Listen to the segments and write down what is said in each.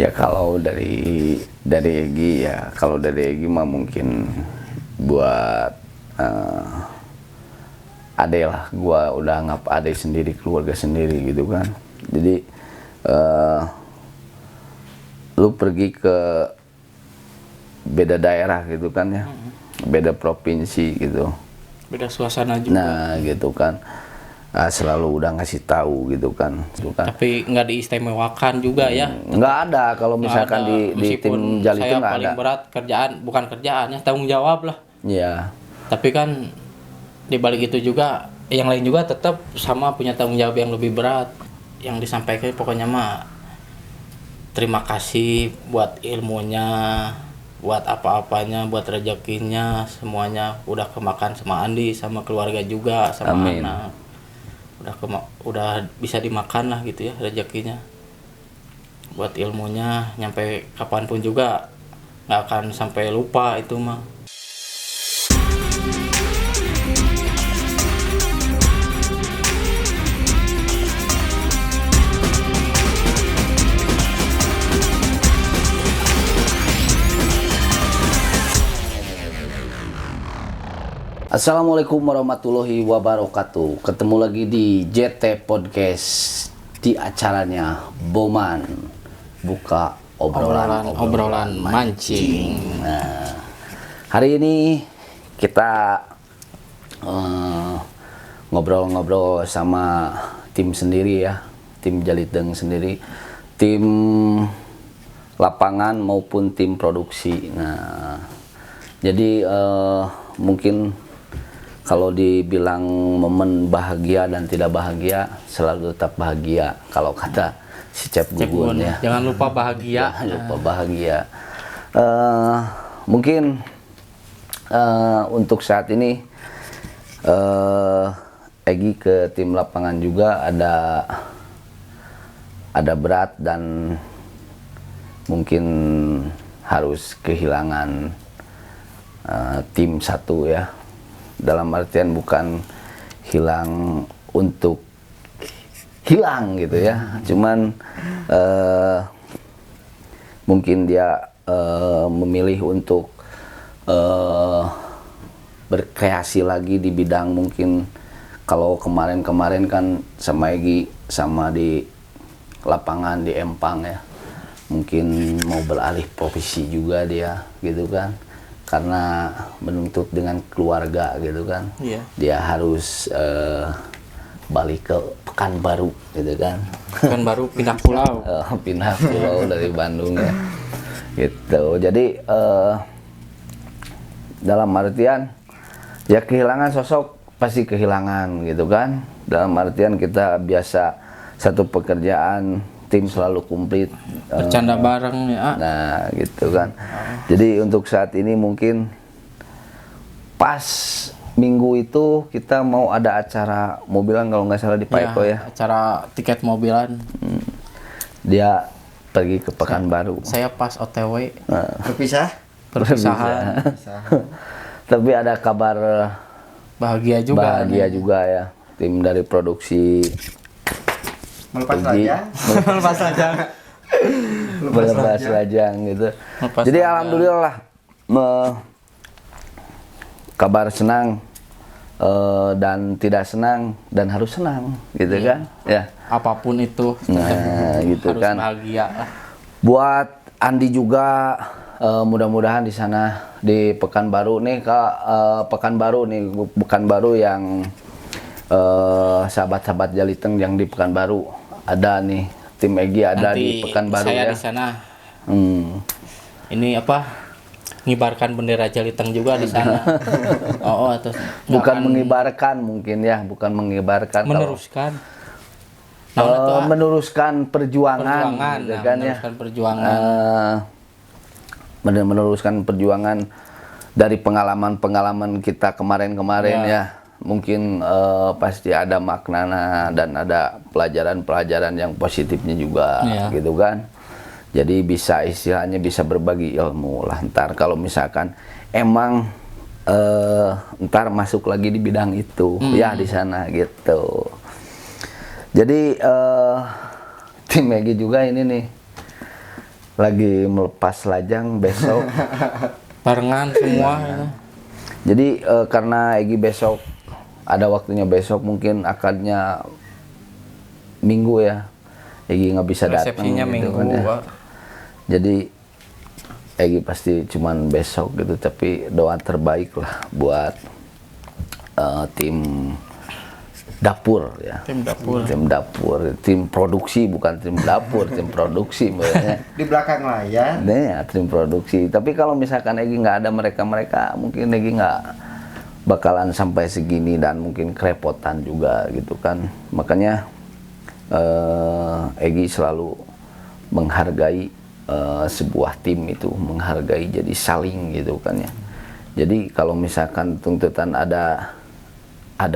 Ya kalau dari Egi ya, kalau dari Egi mah mungkin buat ade lah, gua udah anggap ade sendiri, keluarga sendiri gitu kan. Jadi lu pergi ke beda daerah gitu kan ya, beda provinsi gitu, beda suasana juga. nah gitu kan, selalu udah ngasih tahu gitu kan. Tapi nggak diistimewakan juga ya. Nggak ada kalau misalkan di tim Jali itu saya nggak paling ada. berat kerjaan, bukan kerjaan ya, tanggung jawab lah. Iya. Tapi kan di balik itu juga yang lain juga tetap sama punya tanggung jawab yang lebih berat. Yang disampaikan pokoknya mah terima kasih buat ilmunya, buat apa-apanya, buat rezekinya, semuanya udah kemakan sama Andi, sama keluarga juga, sama Amin. anak. Udah bisa dimakan lah gitu ya rezekinya. Buat ilmunya nyampe kapanpun juga nggak akan sampai lupa itu mah. Assalamualaikum warahmatullahi wabarakatuh. Ketemu lagi di JT Podcast, di acaranya Boman buka obrolan mancing. Nah, hari ini kita ngobrol-ngobrol sama tim sendiri ya, tim Jaliteng sendiri, tim lapangan maupun tim produksi. Nah, jadi mungkin kalau dibilang momen bahagia dan tidak bahagia, selalu tetap bahagia kalau kata si Cep Gugun ya. Jangan lupa bahagia. Jangan lupa bahagia. Mungkin untuk saat ini Egi ke tim lapangan juga ada berat dan mungkin harus kehilangan tim satu ya. Dalam artian bukan hilang untuk hilang gitu ya, cuman mungkin dia memilih untuk berkreasi lagi di bidang, mungkin kalau kemarin kan sama Egi sama di lapangan di Empang ya, mungkin mau beralih profesi juga dia gitu kan, karena menuntut dengan keluarga gitu kan. Iya. Dia harus balik ke Pekanbaru gitu kan. Pekanbaru pindah pulau. Pindah pulau dari Bandung ya. Gitu. Jadi dalam artian ya kehilangan sosok pasti kehilangan gitu kan. Dalam artian kita biasa satu pekerjaan tim selalu komplit, Bercanda bareng ya. nah gitu kan. Jadi untuk saat ini mungkin pas minggu itu kita mau ada acara mobilan kalau nggak salah di Paeko ya. Acara tiket mobilan. Dia pergi ke Pekanbaru. Saya pas OTW. Perpisahan. Perpisahan. Tapi ada kabar Bahagia juga. bahagia juga ya. Tim dari produksi Melepas Egi lajang. melepas lajang gitu. Melepas Jadi lajang. alhamdulillah kabar senang dan tidak senang dan harus senang gitu kan ya. Apapun itu Nah gitu harus kan. bahagia lah. Buat Andi juga mudah-mudahan di sana di Pekanbaru nih Pekanbaru yang sahabat-sahabat Jaliteng yang di Pekanbaru ada nih, tim Egi ada Nanti di Pekanbaru saya ya. di sana. Ini Ngibarkan bendera Jaliteng juga di sana. Atau bukan mengibarkan mungkin ya, bukan mengibarkan, meneruskan. meneruskan perjuangan gitu kan ya. Meneruskan perjuangan. Meneruskan perjuangan dari pengalaman kita kemarin ya. Mungkin pasti ada maknanya dan ada pelajaran-pelajaran yang positifnya juga gitu kan. Jadi bisa istilahnya bisa berbagi ilmu lah ntar kalau misalkan emang ntar masuk lagi di bidang itu ya di sana gitu. Jadi tim Egi juga ini nih lagi melepas lajang besok. Barengan semua ya. Jadi karena Egi besok ada waktunya, besok mungkin akadnya Minggu ya. Egi nggak bisa datang Resepsinya gitu Minggu, kan ya. Pak. Jadi Egi pasti cuman besok gitu, tapi doa terbaik lah buat tim dapur ya. Tim dapur. Tim dapur, tim produksi, bukan tim dapur, tim produksi makanya. Di belakang layar. Nah, ya, tim produksi. Tapi kalau misalkan Egi nggak ada mereka, mungkin Egi nggak bakalan sampai segini dan mungkin kerepotan juga gitu kan. Makanya Egi selalu menghargai sebuah tim itu, menghargai, jadi saling gitu kan ya. Jadi kalau misalkan tuntutan ada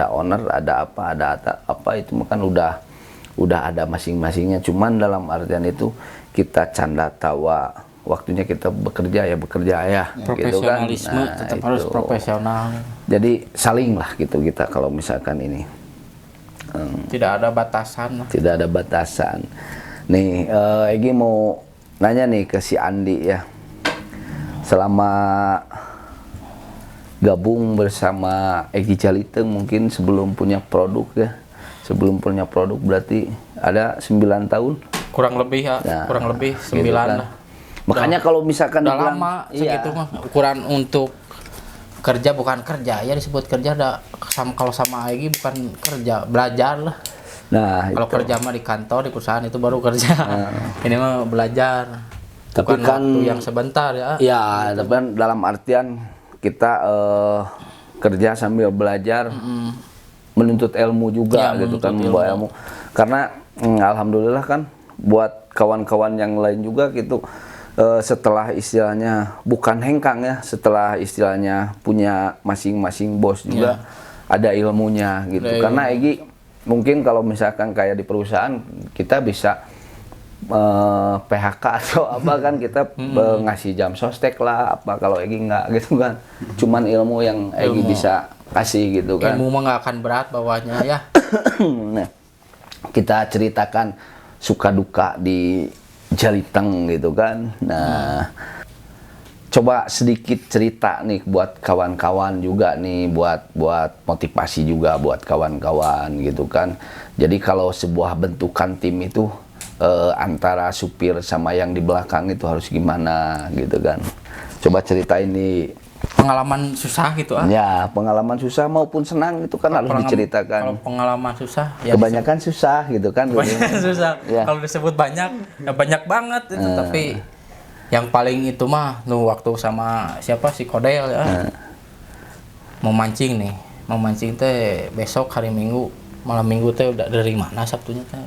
owner, ada apa itu kan udah ada masing-masingnya. Cuman dalam artian itu kita canda tawa, waktunya kita bekerja ya gitu kan. Profesionalisme tetap harus profesional. Jadi saling lah gitu kita kalau misalkan ini. Tidak ada batasan lah. Tidak ada batasan. Nih, Egi mau nanya nih ke si Andi ya. Selama gabung bersama Egi Jaliteng mungkin sebelum punya produk ya. Sebelum punya produk berarti ada 9 tahun. Kurang lebih ya, Nah, kurang lebih gitu 9 kan. lah. Makanya kalau misalkan Udah dibilang- lama iya. segitu mah. Ukuran untuk kerja bukan kerja ya, disebut kerja kalau sama Egi bukan kerja, belajar lah. Nah, Kalau itu. kerja mah di kantor, di perusahaan itu baru kerja. Ini mah belajar. Tapi Bukan kan waktu yang sebentar ya. ya, tapi kan dalam artian kita kerja sambil belajar, menuntut ilmu juga Ya, gitu kan, menuntut membawa ilmu. Karena alhamdulillah kan buat kawan-kawan yang lain juga gitu, setelah istilahnya bukan hengkang ya, setelah istilahnya punya masing-masing bos juga ada ilmunya gitu. Ada Karena Egi mungkin kalau misalkan kayak di perusahaan kita bisa PHK atau apa kan, kita ngasih jam sostek lah apa, kalau Egi nggak gitu kan, cuman ilmu yang Egi bisa kasih gitu kan. Ilmu mah nggak akan berat bawahnya ya. Nah, kita ceritakan suka duka di Jaliteng gitu kan. Nah, coba sedikit cerita nih buat kawan-kawan juga nih, buat motivasi juga buat kawan-kawan gitu kan. Jadi kalau sebuah bentukan tim itu antara supir sama yang di belakang itu harus gimana gitu kan. Coba ceritain nih. Pengalaman susah gitu ah. Ya, pengalaman susah maupun senang itu kan harus diceritakan. Kalau pengalaman susah ya Kebanyakan susah gitu kan. kebanyakan susah. Ya. Kalau disebut banyak, ya banyak banget itu. Tapi yang paling itu mah waktu sama siapa si Kodel ya. Mau mancing nih. Mau mancing teh besok hari Minggu. Malam Minggu teh udah dari mana Sabtunya teh?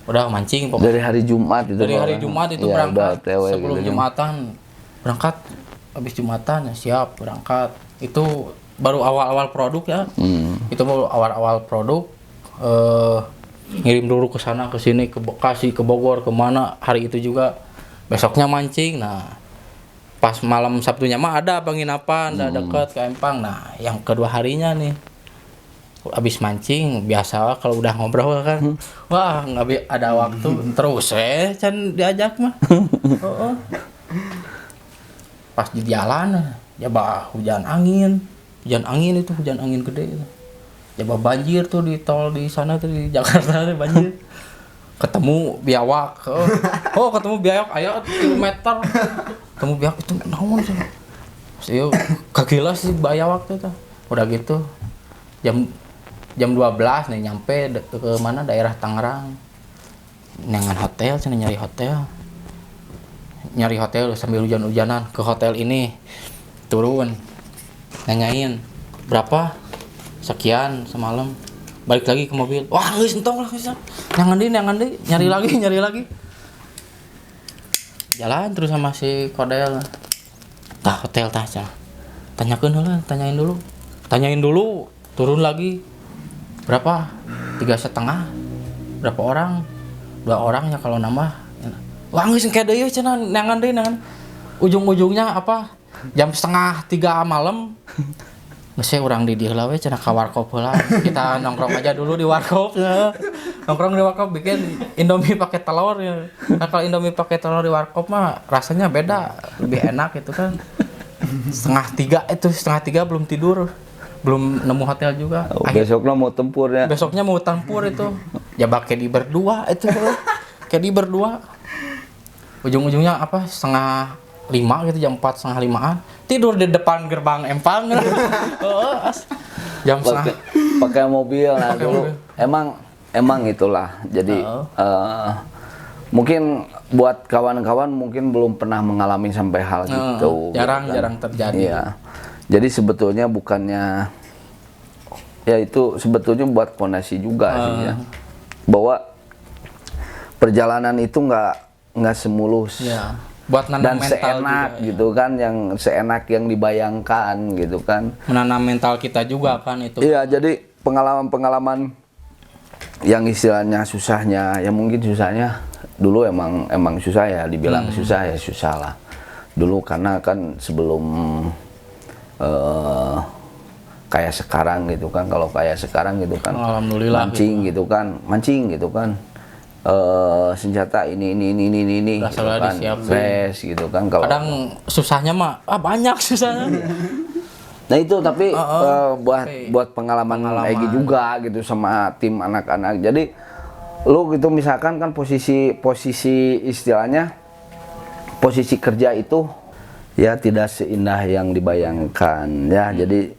Udah mancing pokoknya. Dari hari Jumat itu. Dari hari Jumat itu ya, berangkat. udah Sebelum gitu. Jumatan berangkat. Habis Jumatan ya siap berangkat. Itu baru awal-awal produk ya. Itu baru awal-awal produk. Ngirim dulu ke sana ke sini, ke Bekasi, ke Bogor, kemana. Hari itu juga besoknya mancing. Nah, pas malam Sabtunya mah ada penginapan, udah deket ke Empang. Nah, yang kedua harinya nih abis mancing biasa kalau udah ngobrol kan, wah nggak ada waktu terus can diajak mah. Pas di jalan ya hujan angin itu hujan angin gede itu. Ya banjir tuh di tol di sana tuh di Jakarta tuh banjir. Ketemu biawak, ketemu biawak ayo kilometer, ketemu biawak itu naon sih, kagilas sih biawak tuh. Udah gitu jam 12 nih nyampe ke mana daerah Tangerang. Nangan hotel, sana nyari hotel sambil hujan-hujanan ke hotel ini. Turun. Nanyain berapa? Sekian semalam. Balik lagi ke mobil. Wah, geus entong lah geus. Nangan deui, nyari lagi. Jalan terus sama si Kodel. Tah hotel tah cenah. Tanyain dulu. Turun lagi. Berapa? 3,5. Berapa orang? 2 orang ya kalau nambah. Wah geus engke deui cenah nangan. Ujung-ujungnya apa? Jam 2:30 malam. Geus urang di dieu lah we cenah ka warkop heula. Kita nongkrong aja dulu di warkop. nongkrong di warkop bikin Indomie pakai telur ya. Nah, kalau Indomie pakai telur di warkop mah rasanya beda, lebih enak itu kan. Setengah tiga belum tidur, belum nemu hotel juga. Besoknya mau tempur ya. Besoknya mau tampur itu, ya pakai di berdua itu, kayak di berdua. Ujung-ujungnya apa setengah 5 gitu, jam 4 setengah 5-an tidur di depan gerbang Empang. Jam setengah Pakai mobil lah Pakai dulu. mobil. Emang itulah. Jadi mungkin buat kawan-kawan mungkin belum pernah mengalami sampai hal gitu. jarang terjadi. Iya. Jadi sebetulnya bukannya ya itu sebetulnya buat fondasi juga sih ya. Bahwa perjalanan itu nggak semulus. Ya. Buat Dan nanam mental seenak juga, gitu kan, yang seenak yang dibayangkan gitu kan. menanam mental kita juga kan itu. Iya, jadi pengalaman-pengalaman yang istilahnya susahnya, ya mungkin susahnya dulu emang susah ya, dibilang susah ya susah lah. Dulu karena kan sebelum kayak sekarang gitu kan, kalau kayak sekarang gitu kan, Alhamdulillah mancing gitu kan. Senjata ini Udah gitu selalu kan, disiapin. res gitu kan. Kalau Kadang susahnya mah banyak susahnya. nah itu tapi Oke. buat pengalaman Egy juga gitu sama tim anak-anak. Jadi lu gitu misalkan kan posisi istilahnya posisi kerja itu ya tidak seindah yang dibayangkan ya. Jadi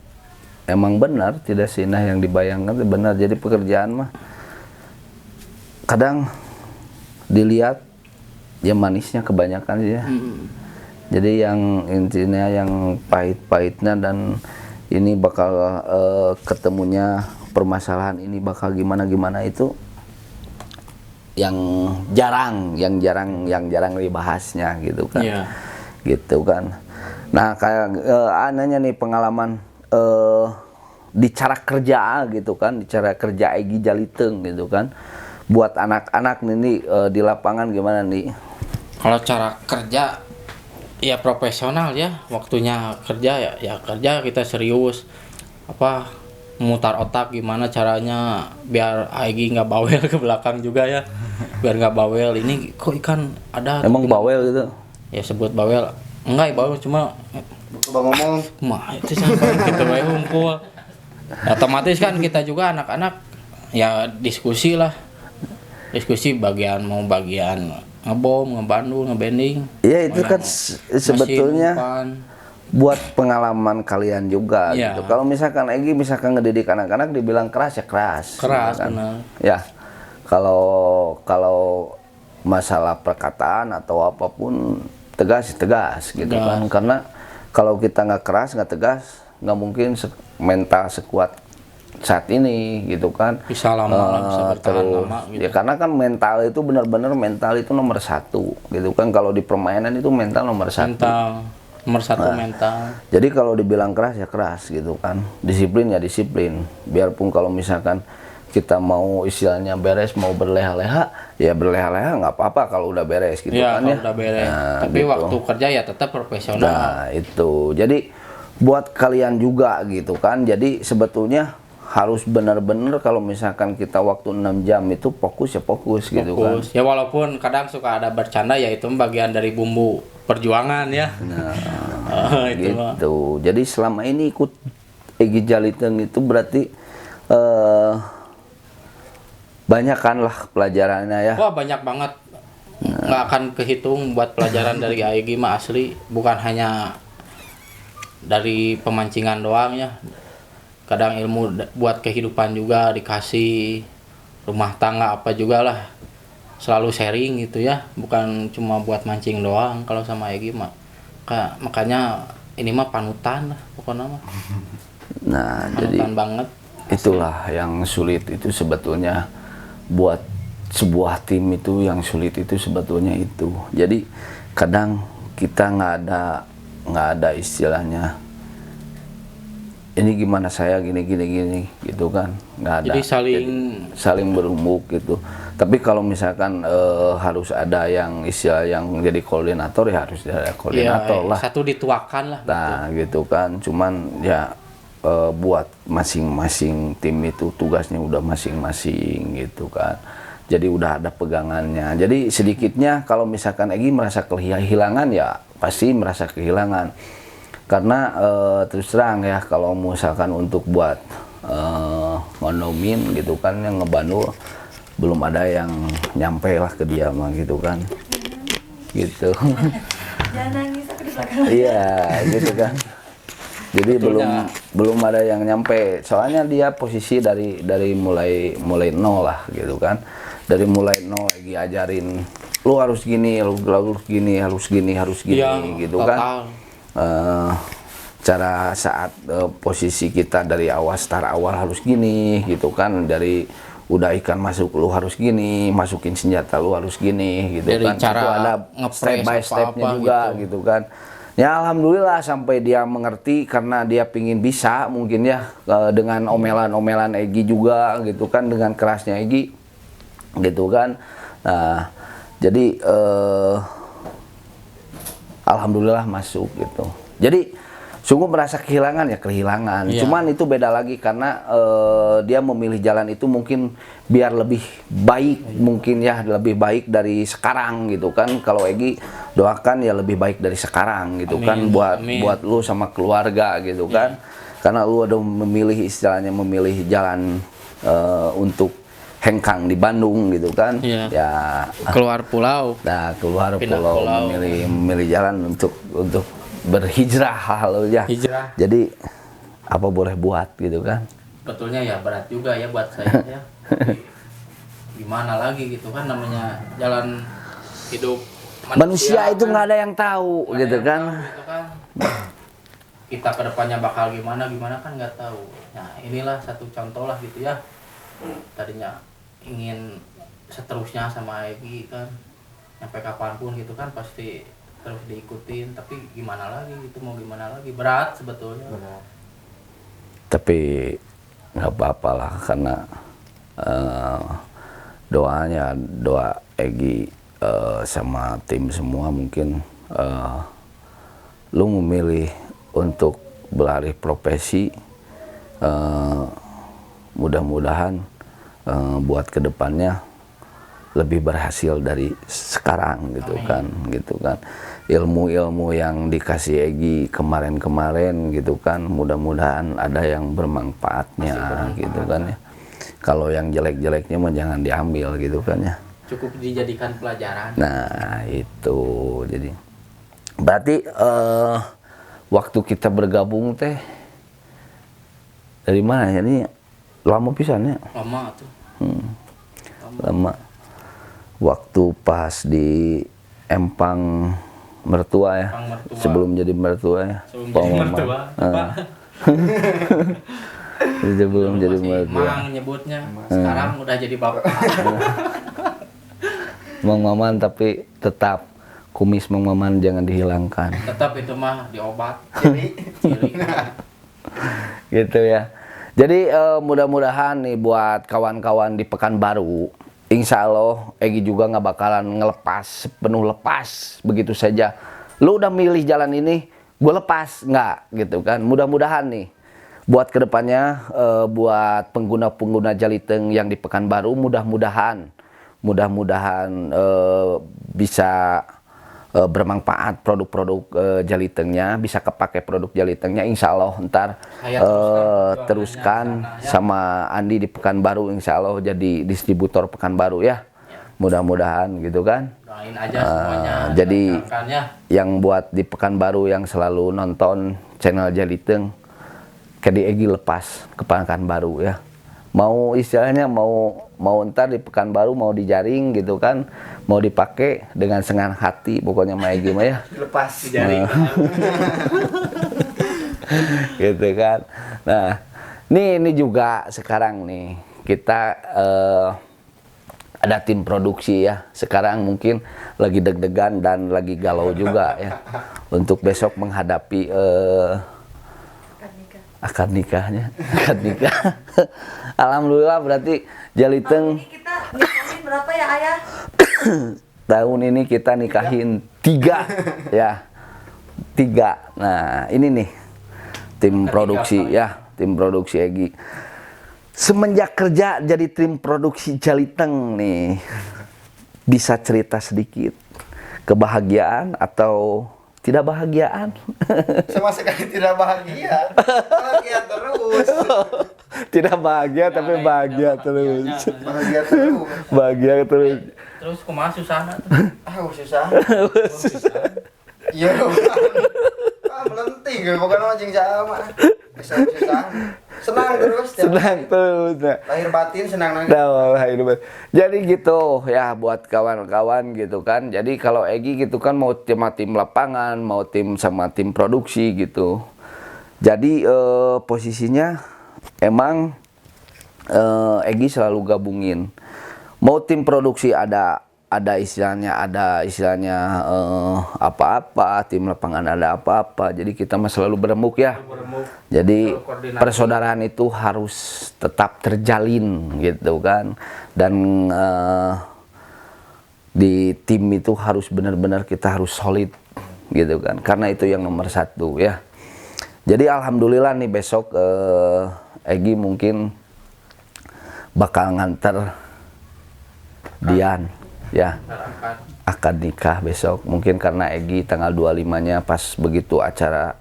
emang benar tidak seindah yang dibayangkan, benar. Jadi pekerjaan mah kadang dilihat ya manisnya kebanyakan sih ya. Jadi yang intinya yang pahit-pahitnya dan ini bakal ketemunya permasalahan ini bakal gimana itu yang jarang dibahasnya gitu kan. Iya. Gitu kan. Nah, kayak anehnya nih pengalaman di cara kerja gitu kan, di cara kerja Egy Jaliteng gitu kan. Buat anak-anak nih di lapangan gimana nih? Kalau cara kerja ya profesional ya, waktunya kerja ya kerja, kita serius apa memutar otak gimana caranya biar Egy nggak bawel ke belakang juga ya, biar nggak bawel. Ini kok ikan ada Emang bawel gitu? ya, sebut bawel enggak ya, bawel cuma Coba ngomong. mah itu sampai gitu wae hunkul. Otomatis kan kita juga anak-anak ya diskusi bagian ngebom, ngebandul, ngebanding. Iya itu kan sebetulnya umpan. buat pengalaman kalian juga Iya. gitu. Kalau misalkan Egy misalkan ngedidik anak-anak dibilang keras ya keras. Keras, gitu kan. benar. Ya. Kalau masalah perkataan atau apapun tegas gitu kan. Karena kalau kita nggak keras, nggak tegas, nggak mungkin mental sekuat saat ini gitu kan. Bisa lama lah, bisa bertahan lama gitu. Ya karena kan mental itu benar-benar mental itu nomor satu gitu kan. Kalau di permainan itu mental nomor satu. Nomor satu mental. Jadi kalau dibilang keras ya keras gitu kan. Disiplin ya disiplin. Biarpun kalau misalkan kita mau istilahnya beres, mau berleha-leha, ya berleha-leha nggak apa-apa kalau udah beres gitu Ya, kan kalau ya. udah beres. Nah, Tapi gitu. waktu kerja ya tetap profesional. Nah itu. Jadi buat kalian juga gitu kan. Jadi sebetulnya harus benar-benar kalau misalkan kita waktu 6 jam itu fokus gitu kan. Ya walaupun kadang suka ada bercanda, ya itu bagian dari bumbu perjuangan ya. Nah, Itu mah. gitu. Jadi selama ini ikut Egy Jaliteng itu berarti banyak kan lah pelajarannya ya. Wah banyak banget. Nggak akan kehitung buat pelajaran dari Egy mah asli. Bukan hanya dari pemancingan doang ya. Kadang ilmu buat kehidupan juga dikasih, rumah tangga apa juga lah. Selalu sharing gitu ya. Bukan cuma buat mancing doang kalau sama Egy mah. Makanya ini mah panutan lah pokoknya mah. Nah, jadi Panutan banget. itulah yang sulit itu sebetulnya buat sebuah tim itu, yang sulit itu sebetulnya itu. Jadi kadang kita nggak ada istilahnya ini gimana saya gini gitu kan, nggak ada. Jadi saling berembuk gitu. Tapi kalau misalkan harus ada yang istilah yang jadi koordinator ya harus ada koordinator lah. Satu dituakan lah. Nah gitu kan, cuman ya buat masing-masing tim itu tugasnya udah masing-masing gitu kan. Jadi udah ada pegangannya. Jadi sedikitnya kalau misalkan Egi merasa kehilangan ya pasti merasa kehilangan. Karena terus terang ya kalau misalkan untuk buat ngonomin gitu kan yang ngebandul belum ada yang nyampe lah ke dia mah gitu kan. Gitu. Jangan nangis aku di belakang. Iya, gitu kan. Jadi belum ada yang nyampe. Soalnya dia posisi dari mulai nol lah gitu kan. Dari mulai nol lagi ajarin lu harus gini, lu harus gini, harus gini, harus gini Ya, gitu total. kan. Cara saat posisi kita dari awal start awal harus gini gitu kan, dari udah ikan masuk lu harus gini, masukin senjata lu harus gini gitu Dari kan. cara Itu ada nge-press step by stepnya apa-apa juga gitu. gitu kan. Ya alhamdulillah sampai dia mengerti karena dia pingin bisa mungkin ya dengan omelan-omelan Egi juga gitu kan, dengan kerasnya Egi gitu kan. Nah jadi alhamdulillah masuk gitu. Jadi sungguh merasa kehilangan ya kehilangan. Iya. Cuman itu beda lagi karena dia memilih jalan itu mungkin biar lebih baik mungkin ya lebih baik dari sekarang gitu kan. Kalau Egi doakan ya lebih baik dari sekarang gitu Amin, kan buat amin. buat lu sama keluarga gitu kan. Karena lu udah memilih istilahnya memilih jalan untuk hengkang di Bandung gitu kan. Iya. Ya Keluar pulau. nah keluar Pindah pulau, pulau. memilih jalan untuk berhijrah lalu ya. Hijrah. Jadi apa boleh buat gitu kan. Betulnya ya berat juga ya buat saya ya. Tapi gimana lagi gitu kan, namanya jalan hidup Manusia itu kan. nggak ada yang tahu Nggak ada gitu yang kan. tahu gitu kan. Kita kedepannya bakal gimana kan nggak tahu. Nah inilah satu contoh lah gitu ya. Tadinya ingin seterusnya sama Egi kan, sampai kapanpun gitu kan pasti terus diikutin, tapi gimana lagi gitu, mau gimana lagi, berat sebetulnya. Tapi nggak apa-apa lah karena doa Egi sama tim semua mungkin lu memilih untuk beralih profesi, mudah-mudahan buat kedepannya lebih berhasil dari sekarang gitu Amin. kan, gitu kan. Ilmu-ilmu yang dikasih Egi kemarin-kemarin gitu kan, mudah-mudahan ada yang bermanfaatnya gitu kan ya. Kalau yang jelek-jeleknya mah jangan diambil gitu kan ya. Cukup dijadikan pelajaran. Nah itu jadi berarti waktu kita bergabung teh dari mana ya, ini lama pisan ya. Lama tuh. Lama. Waktu pas di Empang mertua ya. Empang mertua. Sebelum jadi mertua ya. Sebelum Pak jadi Maman. mertua. Pak. Sebelum jadi Masih mertua. Mang nyebutnya. Sekarang udah jadi bapak. Mang Maman tapi tetap kumis Mang Maman jangan dihilangkan. Tetap itu mah diobat. Jadi Ciri. Gitu ya. Jadi mudah-mudahan nih buat kawan-kawan di Pekanbaru, insya Allah Egi juga nggak bakalan ngelepas, penuh lepas begitu saja. Lu udah milih jalan ini, gue lepas nggak gitu kan. Mudah-mudahan nih buat kedepannya buat pengguna-pengguna Jaliteng yang di Pekanbaru, mudah-mudahan bisa bermanfaat produk-produk Jalitengnya, bisa kepake produk Jalitengnya, insya Allah ntar Saya teruskan jualannya di sana, ya. sama Andi di Pekanbaru, insya Allah jadi distributor Pekanbaru ya, mudah-mudahan gitu kan. Doain aja semuanya. Jadi Doakan ya. yang buat di Pekanbaru yang selalu nonton channel Jaliteng, Kedi Egi lepas ke Pekanbaru ya. Mau istilahnya mau ntar di Pekanbaru mau dijaring gitu kan, mau dipakai dengan senang hati pokoknya mah Egi mah ya. lepas Jari. Gitu kan. Nah, ini juga sekarang nih kita ada tim produksi ya. Sekarang mungkin lagi deg-degan dan lagi galau juga ya untuk besok menghadapi akad nikahnya, akad nikah. Alhamdulillah berarti Jaliteng Tahun ini kita nikahin berapa ya ayah? tahun ini kita nikahin 3 ya, 3. Nah ini nih tim produksi ya, tim produksi Egi. Semenjak kerja jadi tim produksi Jaliteng nih, bisa cerita sedikit kebahagiaan atau tidak bahagiaan? Sama sekali tidak bahagia. Bahagia terus. Tidak bahagia tapi bahagia terus. Bahagia terus. Bahagia terus. Terus kumaha susahna tuh? Susah. Iya. Melenting bukan anjing sama. Bisa susah. Senang terus. Senang terus. Nah. Lahir batin senang nang. Jadi gitu ya buat kawan-kawan gitu kan. Jadi kalau Egi gitu kan mau sama tim lapangan, mau tim sama tim produksi gitu. Jadi posisinya emang Egi selalu gabungin. Mau tim produksi ada istilahnya apa-apa, tim lapangan ada apa-apa. Jadi kita mah selalu berembuk ya. Jadi persaudaraan itu harus tetap terjalin gitu kan. Dan di tim itu harus benar-benar kita harus solid gitu kan. Karena itu yang nomor satu ya. Jadi alhamdulillah nih besok Egi mungkin bakal nganter Dian ya akan nikah besok, mungkin karena Egi tanggal 25-nya pas begitu acara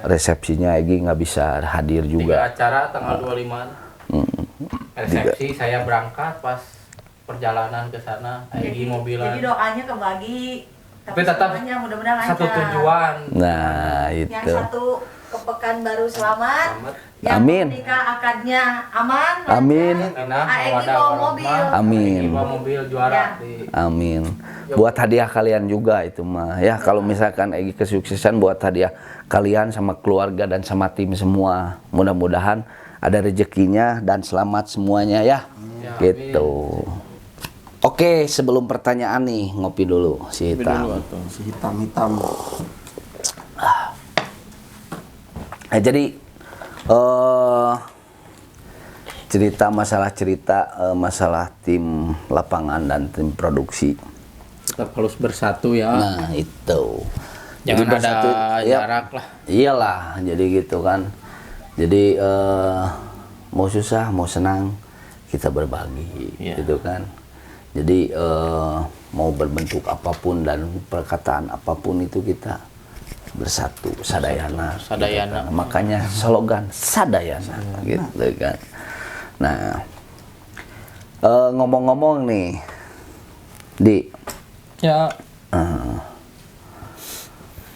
resepsinya Egi nggak bisa hadir juga. 3 acara tanggal 25 resepsi saya berangkat pas perjalanan ke sana Egi mobilan. Jadi doanya kebagi. Tapi tetap semuanya mudah-mudahan lancar. satu tujuan. Nah Yang itu. satu ke Pekanbaru selamat. Yang Amin. nikah akadnya aman. lancar. Amin. Egy bawa mobil. Amin. Bawa mobil juara Ya. di Amin. Buat hadiah kalian juga itu mah ya, kalau misalkan Egi kesuksesan buat hadiah kalian sama keluarga dan sama tim semua. Mudah-mudahan ada rezekinya dan selamat semuanya ya. Ya, Gitu. Oke, sebelum pertanyaan nih ngopi dulu si Hitam. Si hitam-hitam. Jadi cerita masalah tim lapangan dan tim produksi. tetap harus bersatu ya. Nah itu. Jangan Jadi ada bersatu, ya, jarak lah. Iyalah, jadi gitu kan. Jadi mau susah mau senang kita berbagi, Iya. gitu kan. Jadi mau berbentuk apapun dan perkataan apapun itu kita bersatu, sadayana. Sadayana. Gitu kan. Makanya slogan sadayana, gitu kan. Nah, ngomong-ngomong nih, Di, Ya,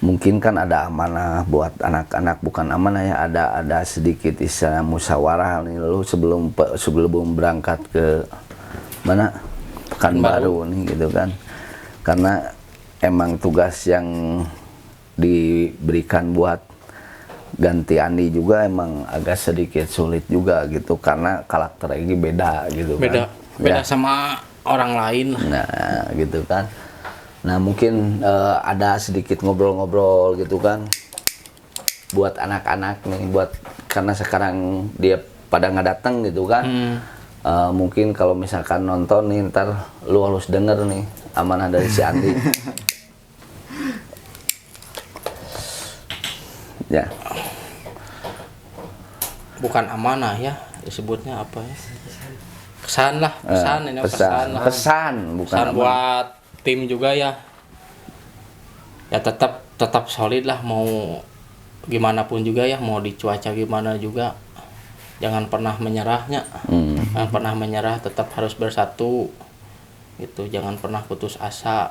mungkin kan ada amanah buat anak-anak, bukan amanah ya, ada sedikit istilah musyawarah nih lu sebelum berangkat ke mana Pekanbaru nih gitu kan, karena emang tugas yang diberikan buat ganti Andi juga emang agak sedikit sulit juga gitu, karena karakter ini beda gitu beda kan. Ya. sama orang lain lah. Nah gitu kan. Nah mungkin ada sedikit ngobrol-ngobrol gitu kan buat anak-anak nih, buat karena sekarang dia pada nggak datang gitu kan. Mungkin kalau misalkan nonton nih ntar lu harus denger nih amanah dari si Andi. Ya. Bukan amanah ya, disebutnya apa ya? Pesan lah, pesan ini pesan lah. Pesan bukan Pesan amanah. buat tim juga ya. Ya tetap solid lah, mau gimana pun juga ya, mau di cuaca gimana juga. Jangan pernah menyerahnya. Jangan pernah menyerah, tetap harus bersatu. Gitu, jangan pernah putus asa.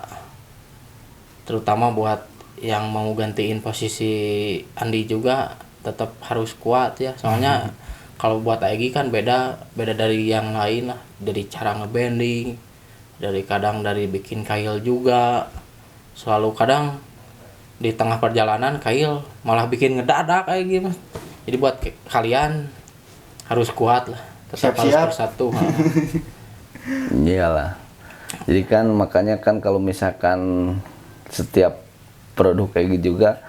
Terutama buat yang mau gantiin posisi Andi juga tetap harus kuat ya. Soalnya kalau buat Egy kan beda dari yang lain lah, dari cara ngebanding, dari bikin kail juga. Selalu kadang di tengah perjalanan kail malah bikin ngedadak kayak gitu. Jadi buat kalian harus kuat lah, tetap harus Siap-siap. bersatu. Iyalah. Jadi kan makanya kan kalau misalkan setiap produk kayak gitu juga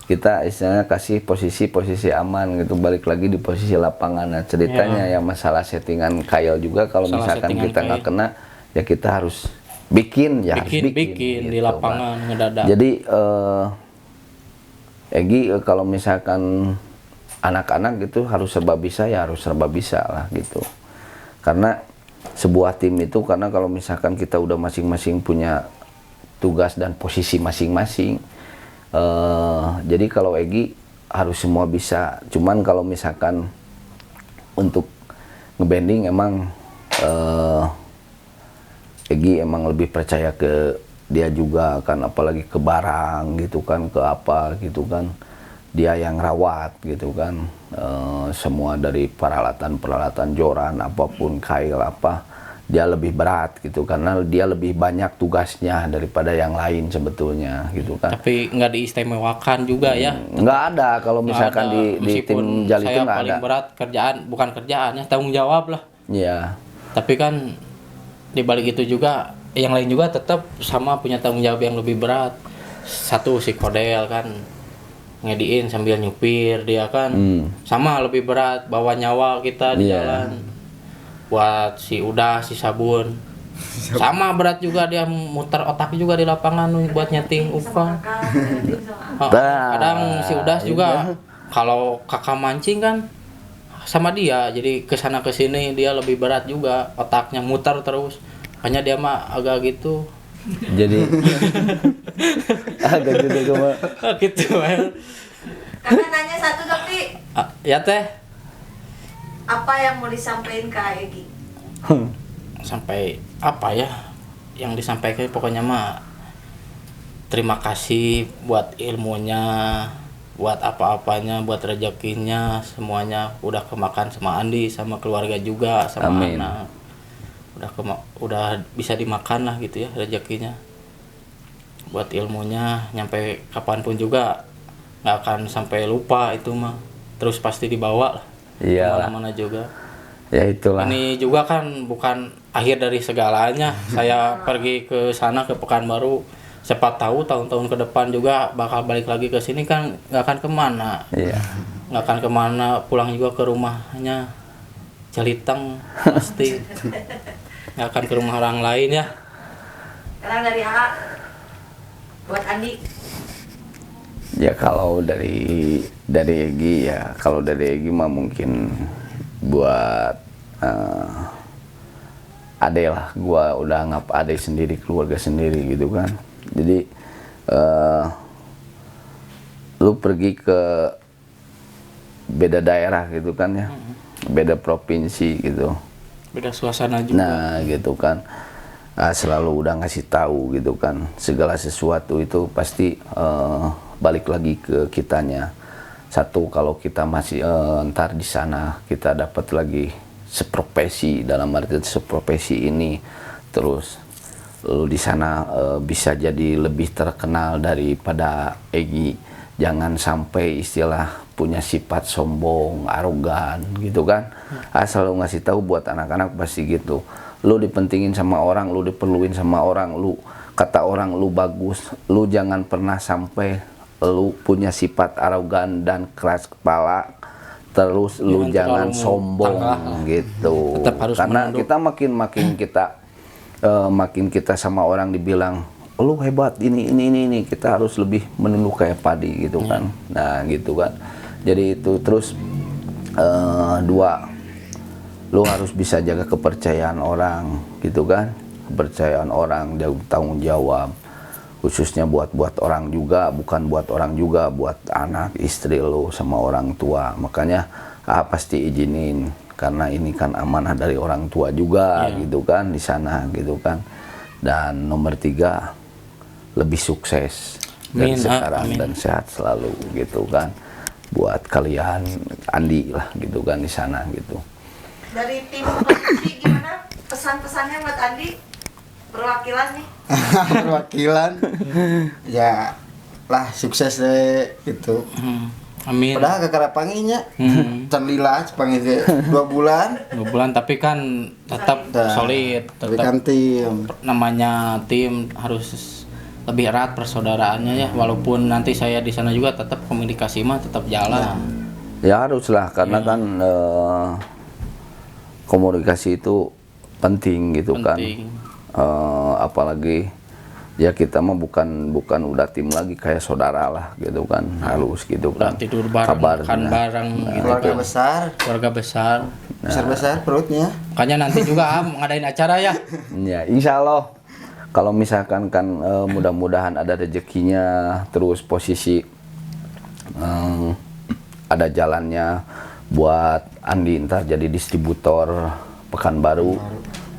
kita istilahnya kasih posisi aman gitu, balik lagi di posisi lapangan. Nah ceritanya ya masalah settingan kail juga kalau Masalah misalkan settingan kita nggak kail. kena ya kita harus bikin harus bikin di gitu, lapangan Pak. ngedadak. Jadi Egy kalau misalkan anak-anak gitu harus serba bisa, ya harus serba bisa lah gitu. Karena sebuah tim itu, karena kalau misalkan kita udah masing-masing punya tugas dan posisi masing-masing, jadi kalau Egy harus semua bisa. Cuman kalau misalkan untuk ngebanding emang Egy emang lebih percaya ke dia juga kan, apalagi ke barang gitu kan, ke apa gitu kan, dia yang rawat gitu kan, semua dari peralatan joran apapun, kail apa, dia lebih berat gitu karena dia lebih banyak tugasnya daripada yang lain sebetulnya gitu kan. Tapi nggak diistimewakan juga ya. Nggak ada kalau misalkan di tim Jali itu nggak ada. Saya paling berat kerjaan, bukan kerjaannya, tanggung jawab lah. Iya. Tapi kan di balik itu juga yang lain juga tetap sama punya tanggung jawab yang lebih berat. Satu si Kodel kan ngediin sambil nyupir, dia kan sama lebih berat, bawa nyawa kita di jalan. Buat si Udah, si Sabun sama berat juga, dia muter otak juga di lapangan buat nyeting upah. Kadang si Udah juga kalau kakak mancing kan sama dia, jadi kesana kesini dia lebih berat juga, otaknya muter terus. Hanya dia mah agak gitu. Jadi agak gitu cuma. Gitu ya. Kakak nanya satu tapi Ya teh. apa yang mau disampaikan ke Egy? Sampai apa ya yang disampaikan, pokoknya mah terima kasih buat ilmunya, buat apa-apanya, buat rezekinya, semuanya udah kemakan sama Andi, sama keluarga juga, sama Amin. anak. Udah bisa dimakan lah gitu ya rezekinya. Buat ilmunya nyampe kapanpun juga nggak akan sampai lupa itu mah, terus pasti dibawa lah. Iya. Kemana-mana juga. Ya itulah. Ini juga kan bukan akhir dari segalanya. Saya pergi ke sana, ke Pekanbaru, siapa tahu tahun-tahun ke depan juga bakal balik lagi ke sini kan, nggak akan kemana. Iya. Nggak akan kemana, pulang juga ke rumahnya Jeliteng pasti. Nggak akan ke rumah orang lain ya. Sekarang dari AA buat Andi. Ya kalau dari Egy ya, kalau dari Egy mah mungkin buat ade lah, gua udah anggap ade sendiri, keluarga sendiri gitu kan. Jadi lu pergi ke beda daerah gitu kan ya, beda provinsi gitu, Beda suasana juga. nah gitu kan, selalu udah ngasih tahu gitu kan, segala sesuatu itu pasti balik lagi ke kitanya. Satu, kalau kita masih ntar di sana kita dapat lagi seprofesi, dalam arti seprofesi ini, terus lu di sana bisa jadi lebih terkenal daripada Egy. Jangan sampai istilah punya sifat sombong, arogan gitu kan. Selalu ngasih tahu buat anak-anak pasti gitu. Lu dipentingin sama orang, lu diperluin sama orang, lu kata orang lu bagus, lu jangan pernah sampai lu punya sifat arogan dan keras kepala, terus lu jangan sombong gitu. Karena kita makin kita sama orang dibilang lu hebat ini, kita harus lebih menunduk kayak padi gitu kan. Nah gitu kan. Jadi itu terus dua, lu harus bisa jaga kepercayaan orang gitu kan. Kepercayaan orang, tanggung jawab. Khususnya buat orang juga, bukan buat orang juga, buat anak, istri lo, sama orang tua. Makanya pasti izinin, karena ini kan amanah dari orang tua juga gitu kan, di sana gitu kan. Dan nomor 3, lebih sukses dari sekarang dan sehat selalu gitu kan. Buat kalian, Andi lah gitu kan di sana gitu. Dari tim produksi gimana pesan-pesannya buat Andi? Perwakilan nih. Perwakilan ya lah, sukses deh gitu. Amin. Padahal kekarapanginya candilah sepangi 2 bulan. 2 bulan tapi kan tetap solid, Tapi tetap kan tim namanya tim harus lebih erat persaudaraannya ya. Walaupun nanti saya di sana juga tetap komunikasi mah tetap jalan. Ya haruslah, karena kan komunikasi itu penting gitu kan. Apalagi ya kita mah bukan udah tim lagi, kayak saudara lah gitu kan, halus gitu Udah kan. tidur bareng, Kabarnya. makan bareng gitu Keluarga kan. besar, Keluarga besar. besar-besar perutnya. Makanya nanti juga ngadain acara ya. Ya, insya Allah kalau misalkan kan mudah-mudahan ada rezekinya, terus posisi ada jalannya buat Andi ntar jadi distributor Pekanbaru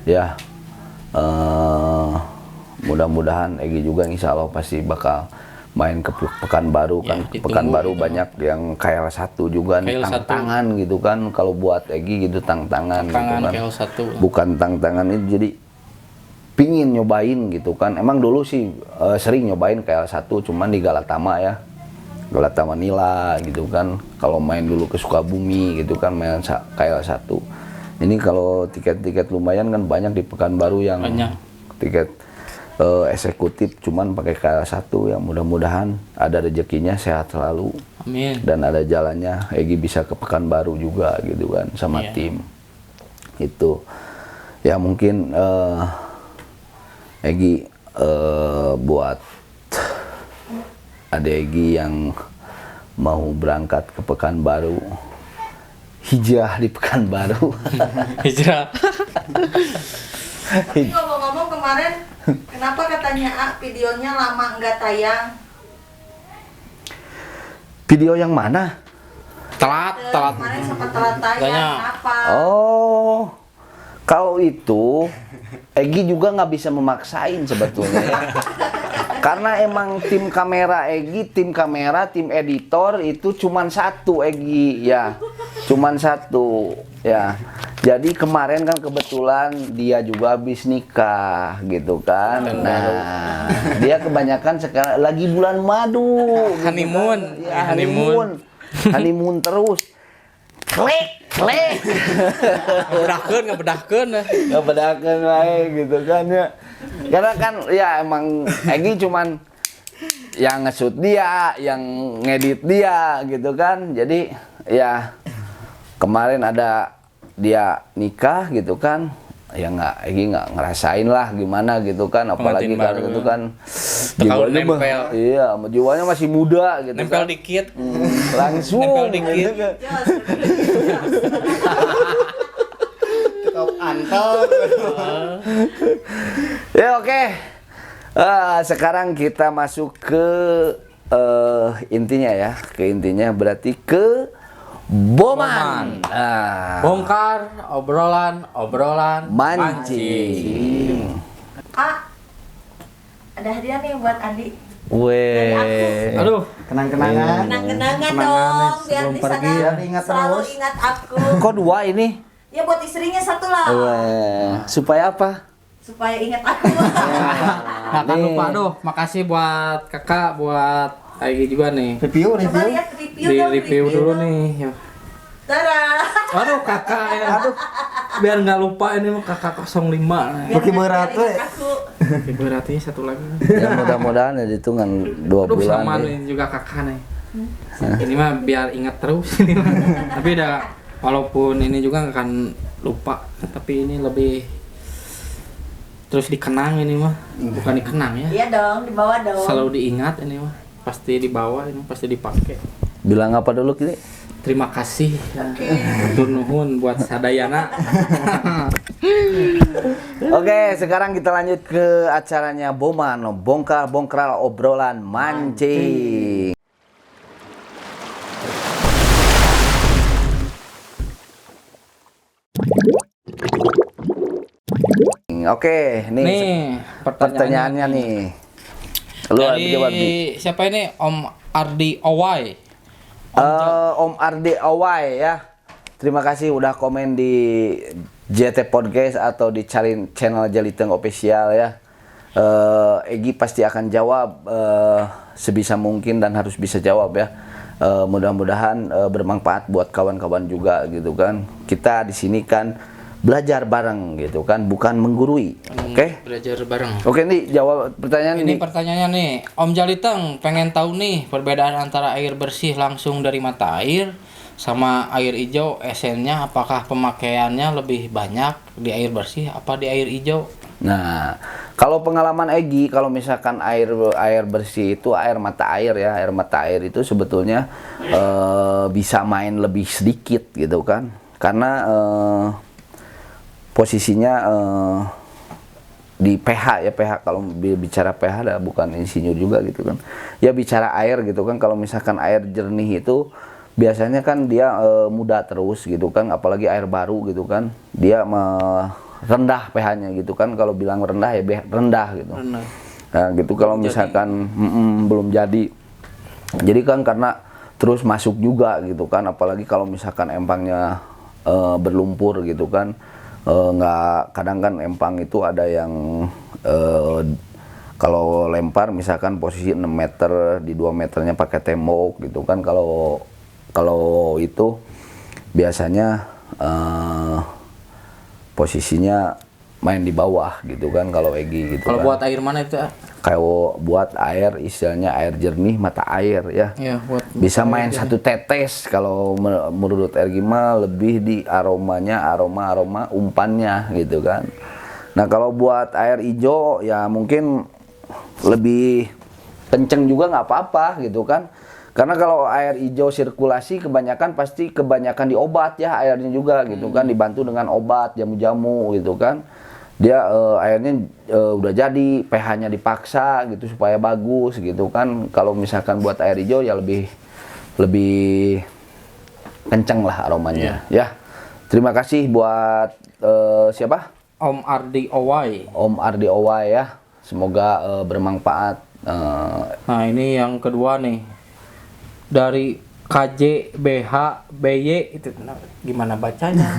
ya. Mudah-mudahan Egi juga insya Allah pasti bakal main ke Pekanbaru kan. ditunggu Pekanbaru gitu. banyak yang KL1 juga nih, KL1. tantangan gitu kan, kalau buat Egi gitu tantangan gitu Tangan kan. KL1. Bukan tantangan itu, jadi pingin nyobain gitu kan. Emang dulu sih sering nyobain KL1 cuman di Galatama ya, Galata Manila gitu kan. Kalau main dulu ke Sukabumi gitu kan, main KL1. Ini kalau tiket-tiket lumayan kan banyak di Pekanbaru yang Banyak. tiket eksekutif cuman pakai KL1 ya. Mudah-mudahan ada rezekinya, sehat selalu Amin. dan ada jalannya Egi bisa ke Pekanbaru juga gitu kan sama Iya. tim itu ya. Mungkin Egi buat ada Egi yang mau berangkat ke Pekanbaru, hijrah di Pekanbaru. Hijrah. Tapi ngomong-ngomong kemarin, kenapa katanya videonya lama nggak tayang? Video yang mana? Telat. Kemarin sempat telat tayang, Katanya. kenapa? Oh, kalau itu Egi juga nggak bisa memaksain sebetulnya ya. Karena emang tim kamera Egi, tim kamera, tim editor itu cuman satu Egi ya. Cuman satu ya. Jadi kemarin kan kebetulan dia juga habis nikah gitu kan. Nah, dia kebanyakan sekarang lagi bulan madu. gitu kan. Honeymoon. Ya, honeymoon. Honeymoon terus. Klik, klik. Ngebedahkeun. Ngebedakan wae gitu kan ya. Karena kan ya emang Egi cuman yang nge-shoot dia, yang ngedit dia gitu kan. Jadi ya kemarin ada dia nikah gitu kan. Ya Egi nggak ngerasain lah gimana gitu kan, apalagi Pengantin kan baru. gitu kan. Tekau Jiwanya mah, nempel. iya, jiwanya masih muda gitu Nempel kan. dikit. Langsung Nempel dikit. gitu kan. Top antel. Ya oke. Sekarang kita masuk ke intinya ya. Ke intinya berarti ke Boman. Nah, Bongkar obrolan mancing. Ada hadiah nih buat Andi. Weh. Aduh, Kenang-kenangan. Kenang-kenangan Kenangan dong, biar sebelum di pergi sana ya, ingat selalu terus. ingat aku. Kok dua ini? Ya buat istrinya satu lah, Weh. Supaya apa? supaya ingat aku. nggak akan Nih. lupa. Aduh, makasih buat kakak, buat Aigi juga nih. Review. Coba lihat review Di dong, review dulu dong. nih. Tara. Aduh, kakak ya. Aduh, biar nggak lupa ini mah kakak 05. Pakai berat we. Aku. Berarti satu lagi. Ya mudah-mudahan ya hitungan 2 Aduh, bulan. sama deh. nih juga kakak nih. Ini mah biar ingat terus ini mah. Tapi udah, walaupun ini juga nggak akan lupa, tapi ini lebih terus dikenang ini mah. Bukan dikenang ya. Iya dong, dibawa dong. Selalu diingat ini mah. Pasti dibawa, ini pasti dipakai. Bilang apa dulu kini? Terima kasih. Hatur nuhun buat sadayana. Oke, sekarang kita lanjut ke acaranya Boman, bongkar obrolan mancing. Oke, nih, Nih, pertanyaannya nih. Lu dari jawab Di. siapa ini? Om Ardi Owai. Om Ardi Awai ya. Terima kasih udah komen di JT Podcast atau di channel Jaliteng Official ya. Egi pasti akan jawab sebisa mungkin dan harus bisa jawab ya. Mudah-mudahan bermanfaat buat kawan-kawan juga gitu kan. Kita di sini kan belajar bareng gitu kan, bukan menggurui. Oke? Belajar bareng. Oke nih jawab pertanyaan Ini ini. pertanyaannya nih, Om Jaliteng pengen tahu nih perbedaan antara air bersih langsung dari mata air sama air hijau esennya, apakah pemakaiannya lebih banyak di air bersih apa di air hijau? Nah, Kalau pengalaman Egi, kalau misalkan air bersih itu air mata air ya, air mata air itu sebetulnya bisa main lebih sedikit gitu kan, karena posisinya di pH ya, pH kalau bicara pH bukan insinyur juga gitu kan, ya bicara air gitu kan. Kalau misalkan air jernih itu biasanya kan dia muda terus gitu kan, apalagi air baru gitu kan, dia rendah pH-nya gitu kan. Kalau bilang rendah ya rendah gitu. Nah, gitu kalau misalkan belum jadi. Jadi kan karena terus masuk juga gitu kan, apalagi kalau misalkan empangnya berlumpur gitu kan. Kadang kan empang itu ada yang kalau lempar misalkan posisi 6 meter, di 2 meternya pakai tembok gitu kan. Kalau itu biasanya posisinya main di bawah gitu kan kalau Egi gitu. Kalau kan buat air mana itu? kayak buat air, istilahnya air jernih mata air ya, Buat bisa main satu tetes. Kalau menurut Egi mah lebih di aromanya, aroma umpannya gitu kan. Nah kalau buat air hijau ya mungkin lebih kenceng juga nggak apa-apa gitu kan. Karena kalau air hijau sirkulasi kebanyakan di obat ya airnya juga gitu kan, dibantu dengan obat jamu-jamu gitu kan. Dia airnya udah jadi, pH-nya dipaksa gitu supaya bagus gitu kan. Kalau misalkan buat air hijau ya lebih kenceng lah aromanya ya. Terima kasih buat siapa? Om Ardi Owai. Om Ardi Owai ya. Semoga bermanfaat. Nah ini yang kedua nih, dari KJBHBY itu gimana bacanya?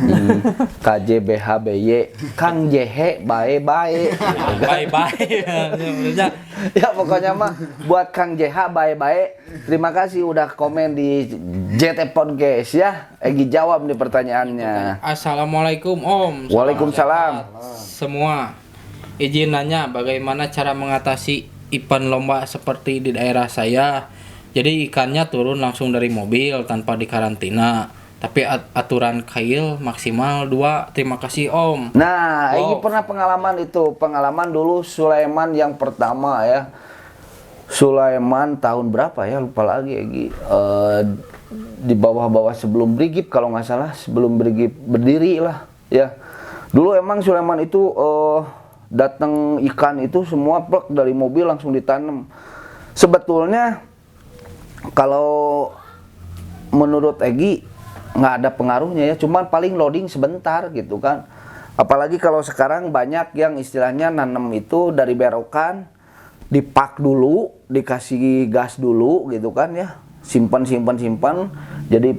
KJBHBY Kang JH bae. Ya pokoknya mah buat Kang JH bae. Terima kasih udah komen di JT Podcast ya. Egi jawab nih pertanyaannya. Assalamualaikum Om. Waalaikumsalam. Semua izin nanya, bagaimana cara mengatasi ikan lomba seperti di daerah saya? Jadi ikannya turun langsung dari mobil tanpa dikarantina. Tapi aturan kail maksimal 2. Terima kasih Om. Nah, Egi pernah pengalaman dulu Sulaiman yang pertama ya. Sulaiman tahun berapa ya? Lupa lagi Egi. Di bawah-bawah sebelum Brigip kalau nggak salah, sebelum Brigip berdiri lah ya. Dulu emang Sulaiman itu datang ikan itu semua plek dari mobil langsung ditanam. Sebetulnya kalau menurut Egi nggak ada pengaruhnya ya, cuman paling loading sebentar gitu kan. Apalagi kalau sekarang banyak yang istilahnya nanam itu dari berokan, dipak dulu, dikasih gas dulu gitu kan ya, simpan, jadi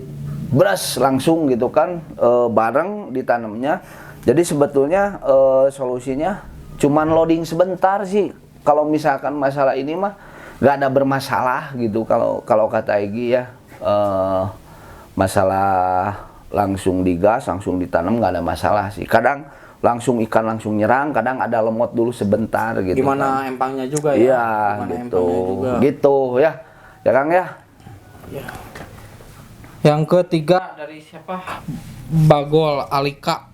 beras langsung gitu kan, bareng ditanamnya. Jadi sebetulnya solusinya cuman loading sebentar sih. Kalau misalkan masalah ini mah nggak ada bermasalah gitu kalau kata Egi ya. Masalah langsung digas, langsung ditanam nggak ada masalah sih. Kadang ikan langsung nyerang, kadang ada lemot dulu sebentar gitu. Gimana kan. empangnya juga ya? Iya gitu ya Kang ya. Yang ketiga dari siapa? Bagol Alika.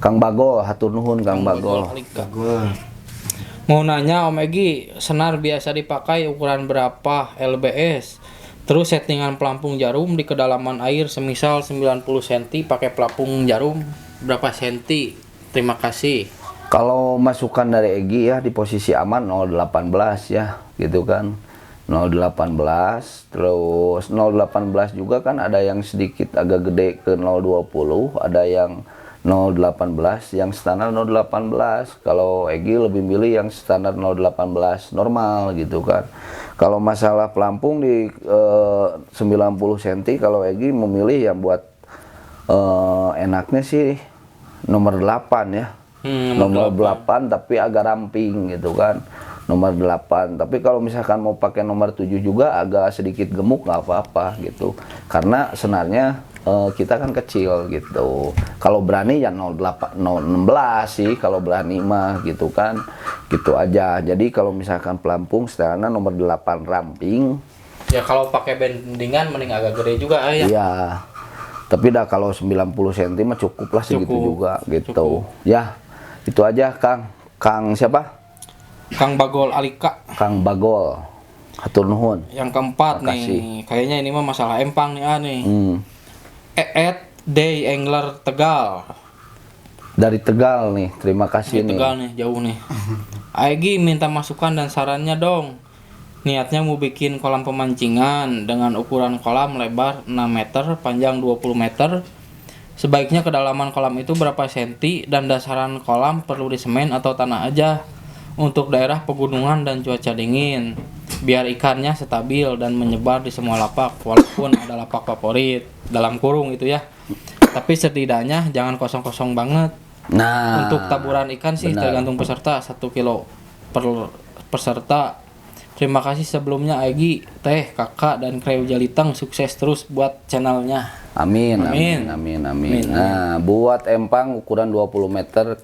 Kang Bagol, hatur nuhun Kang Bagol. Alika. Mau nanya Om Egi, senar biasa dipakai ukuran berapa LBS? Terus settingan pelampung jarum di kedalaman air semisal 90 cm pakai pelampung jarum berapa senti? Terima kasih. Kalau masukan dari Egi ya di posisi aman 018 ya gitu kan. 018, terus 018 juga kan ada yang sedikit agak gede ke 020, ada yang 018, yang standar 018. Kalau Egi lebih milih yang standar 018 normal gitu kan. Kalau masalah pelampung di 90 cm, kalau Egi memilih yang buat enaknya sih nomor 8 ya. Nomor 8 tapi agak ramping gitu kan. Nomor 8. Tapi kalau misalkan mau pakai nomor 7 juga agak sedikit gemuk nggak apa-apa gitu. Karena senarnya kita kan kecil gitu. Kalau berani ya 016 sih kalau berani mah gitu kan. Gitu aja. Jadi kalau misalkan pelampung setelahnya nomor 8 ramping. Ya kalau pakai bendingan mending agak gede juga ya. Iya. Tapi dah kalau 90 cm mah cukup lah segitu juga gitu. Cukup. Ya. Itu aja Kang. Kang siapa? Kang Bagol Alika. Kang Bagol. Hatur nuhun. Yang keempat Makasih. nih, kayaknya ini mah masalah empang nih nih. Hmm. Day Angler Tegal. Dari Tegal nih, terima kasih Di nih. Tegal nih, jauh nih. Aegi minta masukan dan sarannya dong. Niatnya mau bikin kolam pemancingan dengan ukuran kolam lebar 6 meter, panjang 20 meter. Sebaiknya kedalaman kolam itu berapa senti dan dasaran kolam perlu disemen atau tanah aja untuk daerah pegunungan dan cuaca dingin. Biar ikannya stabil dan menyebar di semua lapak walaupun ada lapak favorit dalam kurung itu ya. Tapi setidaknya jangan kosong-kosong banget. Nah, Untuk taburan ikan sih benar. tergantung peserta 1 kilo per peserta. Terima kasih sebelumnya Egi, Teh, Kakak dan Kreu Jalitang sukses terus buat channelnya. Amin, Amin. amin, amin, amin. Amin. Nah, buat empang ukuran 20 meter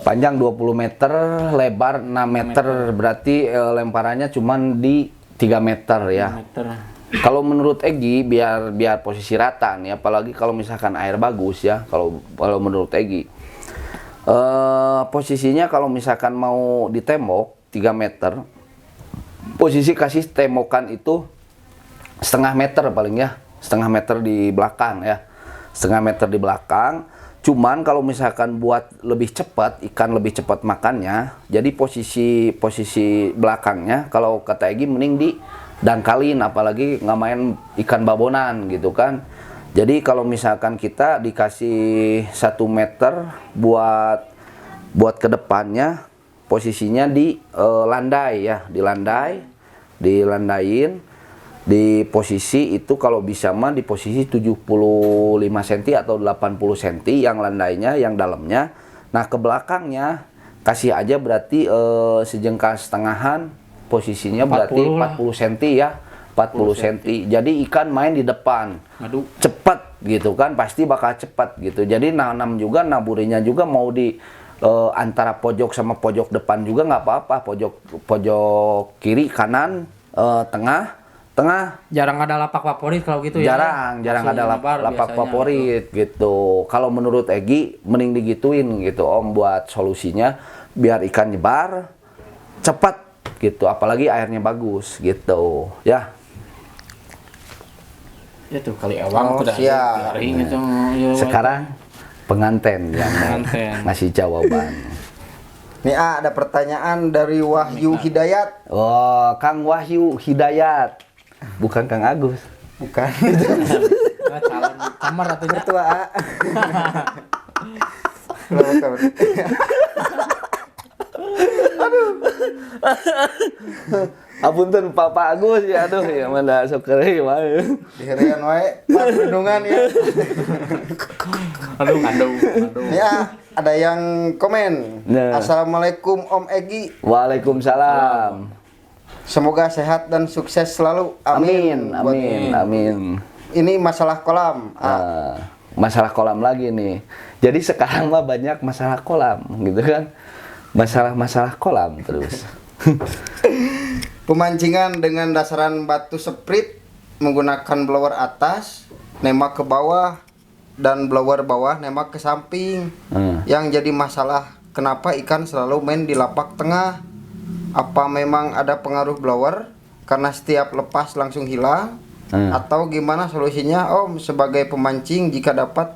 panjang 20 meter, lebar 6 meter, berarti lemparannya cuman di 3 meter ya. Meter. Kalau menurut Egi biar posisi rata nih, apalagi kalau misalkan air bagus ya. Kalau menurut Egi posisinya kalau misalkan mau ditembok 3 meter, posisi kasih tembokan itu setengah meter paling ya, setengah meter di belakang ya, setengah meter di belakang. Cuman kalau misalkan buat lebih cepat, ikan lebih cepat makannya, jadi posisi belakangnya kalau kata Egi mending di dangkalin, apalagi nggak main ikan babonan gitu kan. Jadi kalau misalkan kita dikasih 1 meter buat kedepannya, posisinya di landai ya, dilandain di posisi itu kalau bisa mah di posisi 75 cm atau 80 cm yang landainya, yang dalamnya. Nah, ke belakangnya kasih aja berarti sejengkal setengahan, posisinya berarti 40 cm ya, 40 cm. Jadi ikan main di depan. Madu. Cepat gitu kan, pasti bakal cepat gitu. Jadi nanam juga, naburinya juga mau di antara pojok sama pojok depan juga nggak apa-apa, pojok kiri, kanan, tengah. Jarang ada lapak favorit kalau gitu ya. Jarang Langsung ada nyebar lapak biasanya favorit gitu. Kalau menurut Egi mending digituin gitu Om, buat solusinya biar ikan nyebar cepat gitu, apalagi airnya bagus gitu ya. Itu kali awang Oh, udah siap. garing itu. Ya, Sekarang penganten yang Penganten. ngasih jawaban. Nih ada pertanyaan dari Wahyu Hidayat. Oh, Kang Wahyu Hidayat. Bukan Kang Agus. Bukan. Nah, calon kamar atunya. Ketua A. Bukan. Apunten Papa Agus ya, aduh ya mana sokeri mah. Diherian wae pas bendungan ya. Aduh. Ya, ada yang komen. Nah. Assalamualaikum Om Egi. Waalaikumsalam. Semoga sehat dan sukses selalu. Amin, Buat amin, amin. ini masalah kolam. Masalah kolam lagi nih. Jadi sekarang mah banyak masalah kolam gitu kan. Masalah kolam terus. Pemancingan dengan dasaran batu sprit menggunakan blower atas, nembak ke bawah, dan blower bawah nembak ke samping. Yang jadi masalah, kenapa ikan selalu main di lapak tengah? Apa memang ada pengaruh blower karena setiap lepas langsung hilang? Atau gimana solusinya Om sebagai pemancing jika dapat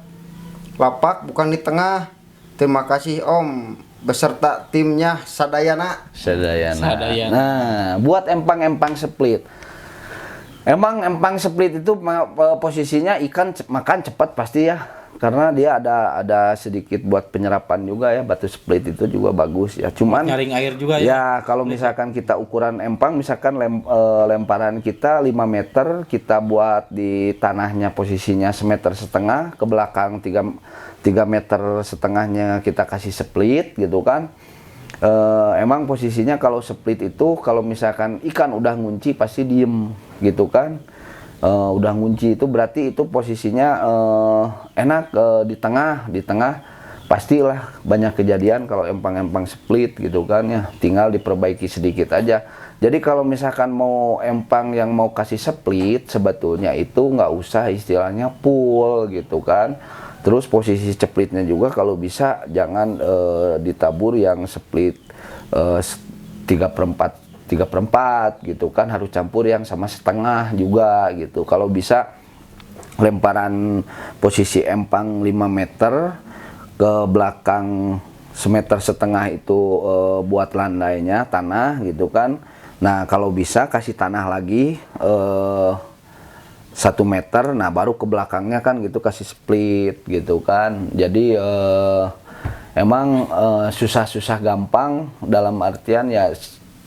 lapak bukan di tengah? Terima kasih Om beserta timnya Sadayana. Sadayana. Nah, buat empang-empang split. Emang empang split itu posisinya ikan makan cepat pasti ya. Karena dia ada sedikit buat penyerapan juga ya, batu split itu juga bagus ya. Cuman Nyaring air juga ya. ya kalau misalkan kita ukuran empang, misalkan lemparan kita 5 meter, kita buat di tanahnya posisinya 1,5 meter, ke belakang 3 meter setengahnya kita kasih split gitu kan. Emang posisinya kalau split itu kalau misalkan ikan udah ngunci pasti diem gitu kan. Udah ngunci itu berarti itu posisinya enak. Di tengah pastilah banyak kejadian kalau empang-empang split gitu kan ya, tinggal diperbaiki sedikit aja. Jadi kalau misalkan mau empang yang mau kasih split sebetulnya itu nggak usah istilahnya full gitu kan, Terus posisi splitnya juga kalau bisa jangan ditabur yang split 3/4 gitu kan, harus campur yang sama setengah juga gitu. Kalau bisa lemparan posisi empang 5 meter ke belakang 1,5 meter itu buat landainya tanah gitu kan. Nah kalau bisa kasih tanah lagi 1 meter, nah baru ke belakangnya kan gitu kasih split gitu kan. Jadi emang susah-susah gampang dalam artian ya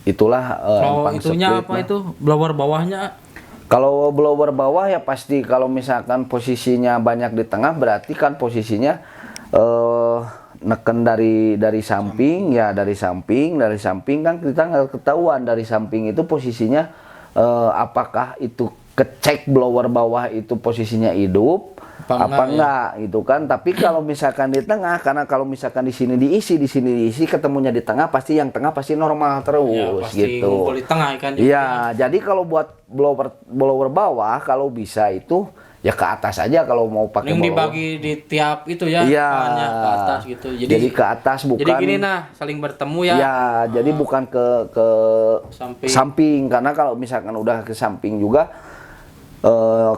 itulah Kalau empang itunya split apa mah. itu blower bawahnya? Kalau blower bawah ya pasti kalau misalkan posisinya banyak di tengah berarti kan posisinya neken dari samping ya, dari samping kan kita nggak ketahuan dari samping itu posisinya apakah itu kecek blower bawah itu posisinya hidup apa enggak gitu kan. Tapi kalau misalkan di tengah, karena kalau misalkan di sini diisi ketemunya di tengah, pasti yang tengah pasti normal terus Ya, pasti gitu. ngumpul di tengah kan juga. Iya, jadi kalau buat blower bawah kalau bisa itu ya ke atas aja kalau mau pakai Yang blower. dibagi di tiap itu ya, Iya. bahannya ke atas gitu. Jadi ke atas bukan. Jadi gini nah, saling bertemu ya. Ya, jadi bukan ke Samping. samping, karena kalau misalkan udah ke samping juga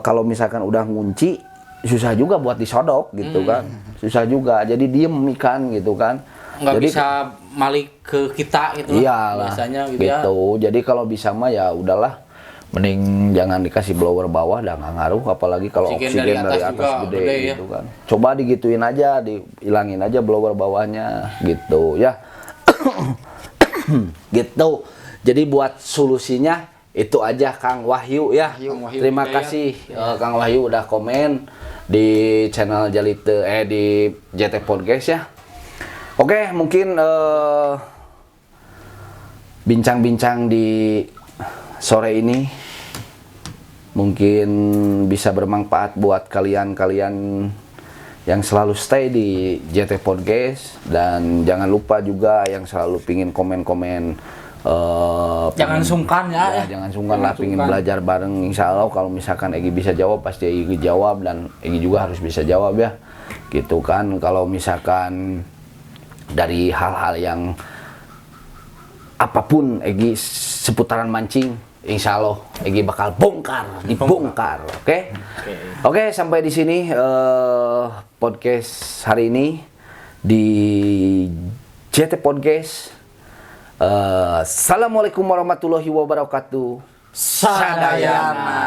kalau misalkan udah ngunci susah juga buat disodok gitu kan. Susah juga. Jadi diem ikan gitu kan. Nggak Jadi bisa malik ke kita gitu. iyalah, Biasanya gitu ya. Jadi kalau bisa mah ya udahlah, mending jangan dikasih blower bawah, dah nggak ngaruh. Apalagi kalau oksigen dari atas juga gede, gede ya. gitu kan. Coba digituin aja, dihilangin aja blower bawahnya gitu ya. Gitu. Jadi buat solusinya itu aja Kang Wahyu ya. Kang Wahyu Terima Hidayat. kasih Kang Wahyu udah komen di channel Jalite di JT Podcast ya. Oke, mungkin bincang-bincang di sore ini mungkin bisa bermanfaat buat kalian-kalian yang selalu stay di JT Podcast, dan jangan lupa juga yang selalu pingin komen-komen Jangan sungkan ya. jangan sungkan lah pingin belajar bareng. Insya Allah kalau misalkan Egi bisa jawab pasti Egi jawab, dan Egi juga harus bisa jawab ya gitu kan. Kalau misalkan dari hal-hal yang apapun Egi seputaran mancing, insya Allah Egi bakal dibongkar, oke? Oke, sampai di sini podcast hari ini di JT Podcast. Assalamualaikum warahmatullahi wabarakatuh. Sadayana.